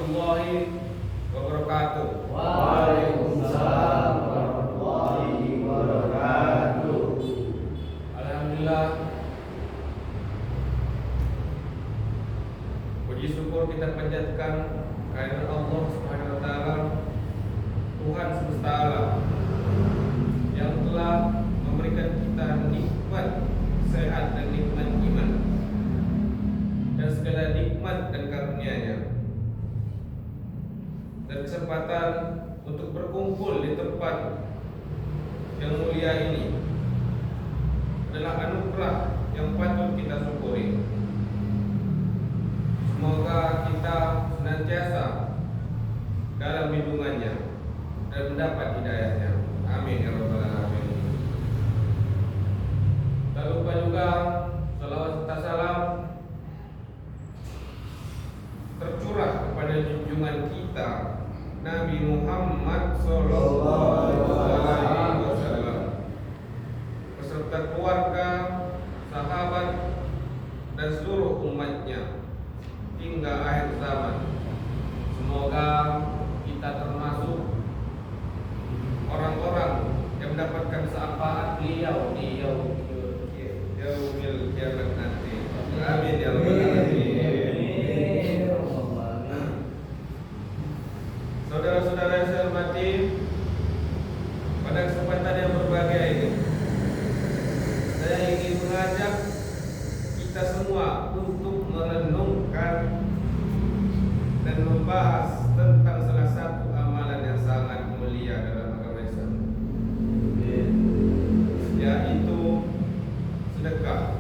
warahmatullahi wabarakatuh. Waalaikumsalam warahmatullahi wabarakatuh. Alhamdulillah, puji syukur kita panjatkan kehadirat Allah Subhanahu wa taala, Tuhan semesta alam, yang telah memberikan kita nikmat sehat dan nikmat iman dan segala nikmat dan karunia-Nya, dan kesempatan untuk berkumpul di tempat yang mulia ini adalah anugerah yang patut kita syukuri. Semoga kita senantiasa dalam lindungannya dan mendapat hidayahnya. Amin ya rabbal alamin. Tak lupa juga salawat serta salam tercurah kepada junjungan kita Nabi Muhammad sallallahu alaihi wasallam beserta keluarga, sahabat, dan seluruh umatnya hingga akhir zaman. Semoga kita termasuk orang-orang yang mendapatkan syafaat beliau di yaumil kiamat nanti. Amin ya rabbal alamin. Saudara-saudara yang saya hormati, pada kesempatan yang berbahagia ini saya ingin mengajak kita semua untuk merenungkan dan membahas tentang salah satu amalan yang sangat mulia dalam agama Islam, yaitu sedekah.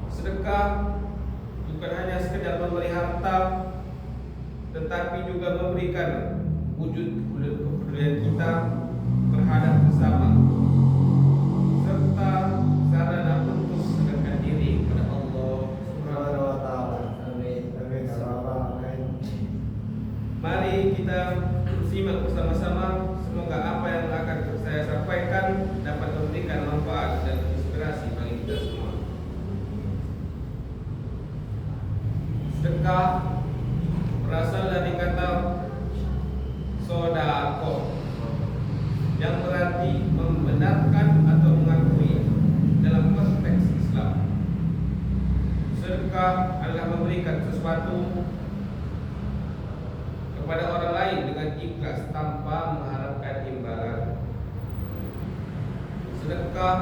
Sedekah bukan hanya sekedar memberi harta, tetapi juga memberikan wujud kepedulian kita terhadap sesama, serta sarana untuk mendekatkan diri kepada Allah Subhanahu wa taala. Amin. Mari kita simak bersama-sama, semoga apa yang akan saya sampaikan dapat memberikan manfaat dan inspirasi bagi kita semua. Sedekah berasal dari kata sodako, yang berarti membenarkan atau mengakui dalam konteks Islam. Sedekah adalah memberikan sesuatu kepada orang lain dengan ikhlas tanpa mengharapkan imbalan. Sedekah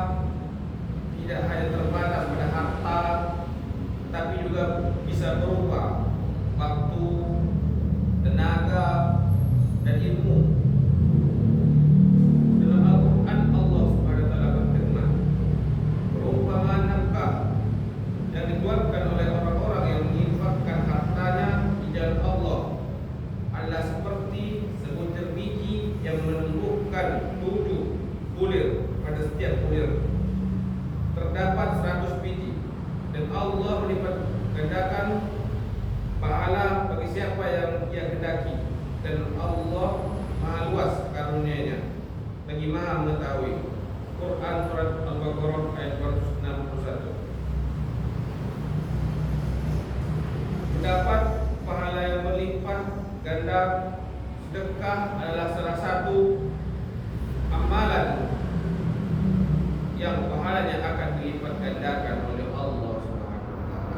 tidak hanya terbatas pada harta, tapi juga bisa berupa waktu, tenaga, dan ilmu. Dalam Al-Quran Allah Subhanahu wa taala berfirman, perumpamaan nafkah yang dikeluarkan oleh orang-orang yang menginfakkan hartanya di jalan Allah adalah seperti sebutir biji yang menumbuhkan 7 bulir. Pada setiap bulir terdapat 100 biji, dan Allah melipat gandakan pahala bagi siapa yang Ia kehendaki, dan Allah Maha luas karunia-Nya, lagi Maha mengetahui. Quran surat Al-Baqarah ayat 261. Mendapat pahala yang berlipat ganda, sedekah adalah salah satu amalan yang pahalanya akan dilipat gandakan oleh Allah Subhanahu wa taala.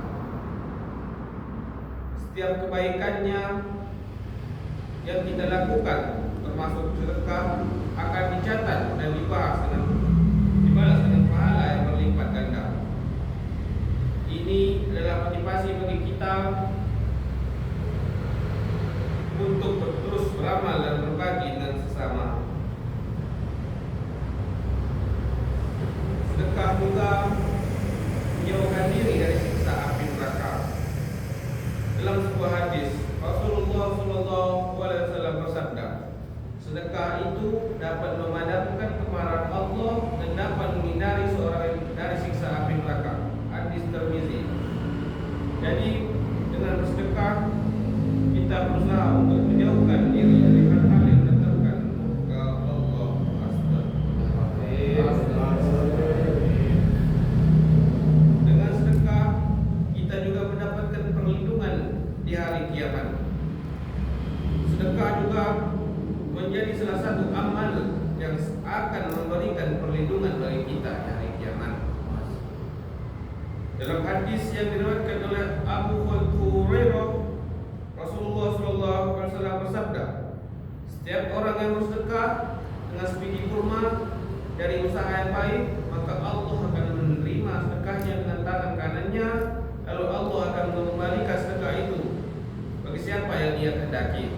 Setiap kebaikannya yang kita lakukan, termasuk sedekah, akan dicatat dan dibalas dengan pahala yang berlipat ganda. Ini adalah motivasi bagi kita untuk terus beramal dan berbagi dengan sesama. Sedekah juga menjauhkan diri dari siksa api neraka. Dalam sebuah hadis, Rasulullah SAW bersabda, sedekah itu dapat memadamkan kemarahan Allah dan dapat menghindari seorang dari siksa api neraka. Hadis Tirmizi. Jadi dengan bersedekah kita berusaha untuk menjauhkan diri dari hal-hal yang mendatangkan murka Allah. Astagfirullah. Dalam hadis yang diriwayatkan oleh Abu Hurairah, Rasulullah SAW bersabda, setiap orang yang bersedekah dengan sebiji kurma dari usaha yang baik, maka Allah akan menerima sedekahnya dengan tangan kanannya, lalu Allah akan mengembalikan sedekah itu bagi siapa yang ia kehendaki.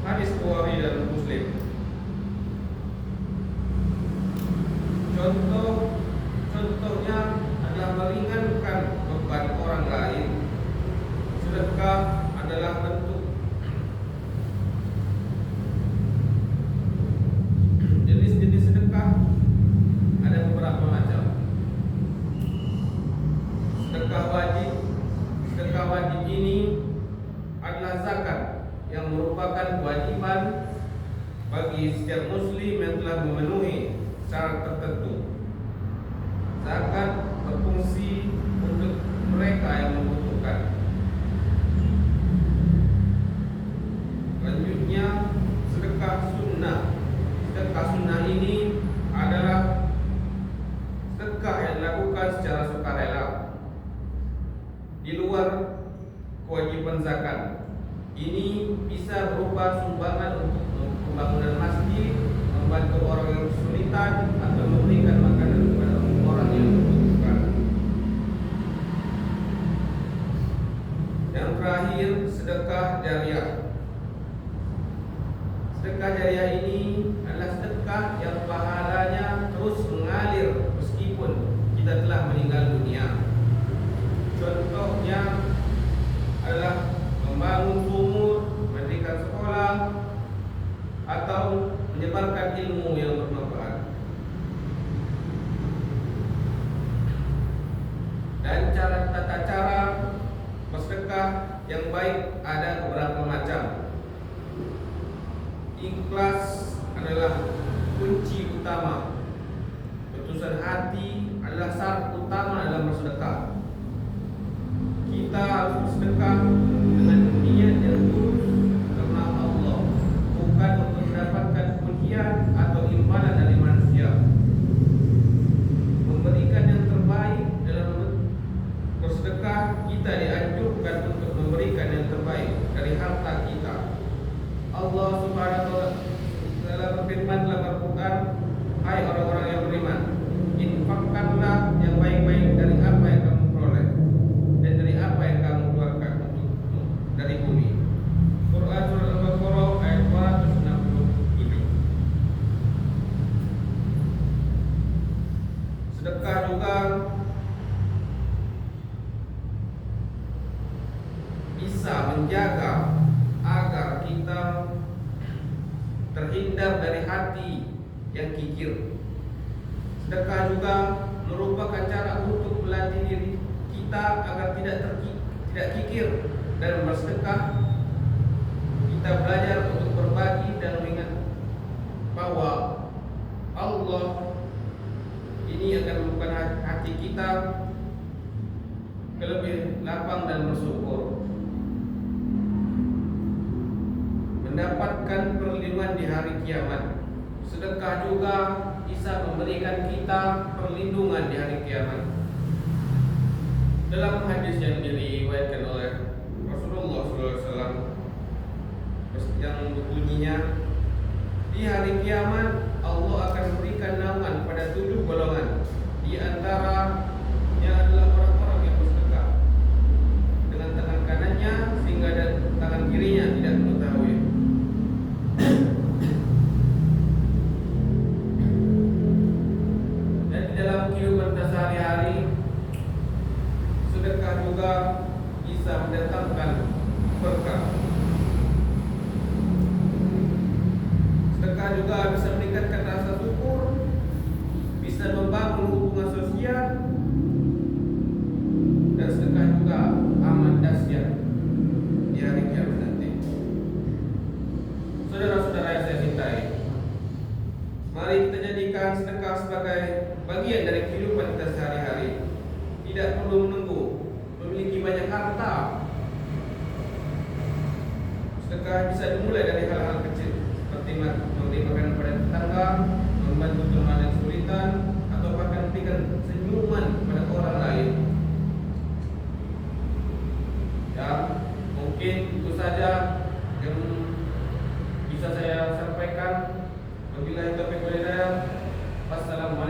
Hadis Bukhari dan Muslim. Contohnya adalah meringankan beban orang lain. Sedekah adalah bentuk jenis-jenis sedekah ada beberapa macam. Sedekah wajib ini adalah zakat yang merupakan kewajiban bagi setiap muslim yang telah memenuhi syarat tertentu. Zakat berfungsi untuk mereka yang membutuhkan. Selanjutnya, sedekah sunnah. Sedekah sunnah ini adalah sedekah yang dilakukan secara sukarela di luar kewajiban zakat. Ini bisa berupa sumbangan untuk pembangunan masjid, membantu orang yang kesulitan, atau memberikan makanan kepada orang yang membutuhkan. Yang terakhir, sedekah jariah. Sedekah jariah ini adalah sedekah yang pahalanya terus mengalir meskipun kita telah meninggal dunia. Contohnya adalah membangun sumur, mendirikan sekolah, atau menyebarkan ilmu yang bermanfaat. Dan tata cara bersedekah yang baik ada beberapa macam. Ikhlas adalah kunci utama. Ketulusan hati adalah syarat utama dalam bersedekah. Kita harus bersedekah dengan niat yang tulus karena Allah, bukan untuk mendapatkan pujian atau imbalan dari manusia. Memberikan yang terbaik dalam bersedekah, kita dianjurkan untuk memberikan yang terbaik dari harta kita. Allah Subhanahu wa taala berfirman dalam Al-Qur'an, "Hai orang-orang yang beriman, infakkanlah yang baik-baik dari apa yang kamu peroleh dan dari apa yang kamu keluarkan dari bumi." Quran surah Al-Baqarah ayat 267. Sedekah juga bisa menjaga agar kita terhindar dari hati yang kikir. Sedekah juga merupakan cara untuk melatih diri kita agar tidak kikir dan bersedekah. Kita belajar untuk berbagi dan mengingat bahwa Allah ini akan membuka hati kita ke lebih lapang dan bersyukur. Mendapatkan perlindungan di hari kiamat. Sedekah juga bisa memberikan kita perlindungan di hari kiamat. Dalam hadis yang diriwayatkan oleh Rasulullah SAW yang berbunyinya, di hari kiamat Allah akan memberikan naungan pada 7 golongan. Di antaranya adalah orang-orang yang bersedekah dengan tangan kanannya sehingga tangan kirinya tidak mengetahui. Dan di dalam kehidupan kita sehari-hari, sedekah juga bisa mendatangkan berkah. Sedekah juga bisa meningkatkan rasa syukur, bisa membangun hubungan sosial, dan sedekah juga amat dahsyat di hari kiamat nanti. Saudara-saudara yang saya cintai, mari kita jadikan sedekah sebagai bagian dari kehidupan kita sehari-hari. Tidak perlu menunggu memiliki banyak harta. Sedekah bisa dimulai dari hal-hal kecil, seperti memberi makanan pada tetangga, membantu teman yang kesulitan, atau bahkan memberikan senyuman pada orang lain. Mungkin itu saja yang bisa saya sampaikan. Wabillahi taufiq wal hidayah. Wassalamualaikum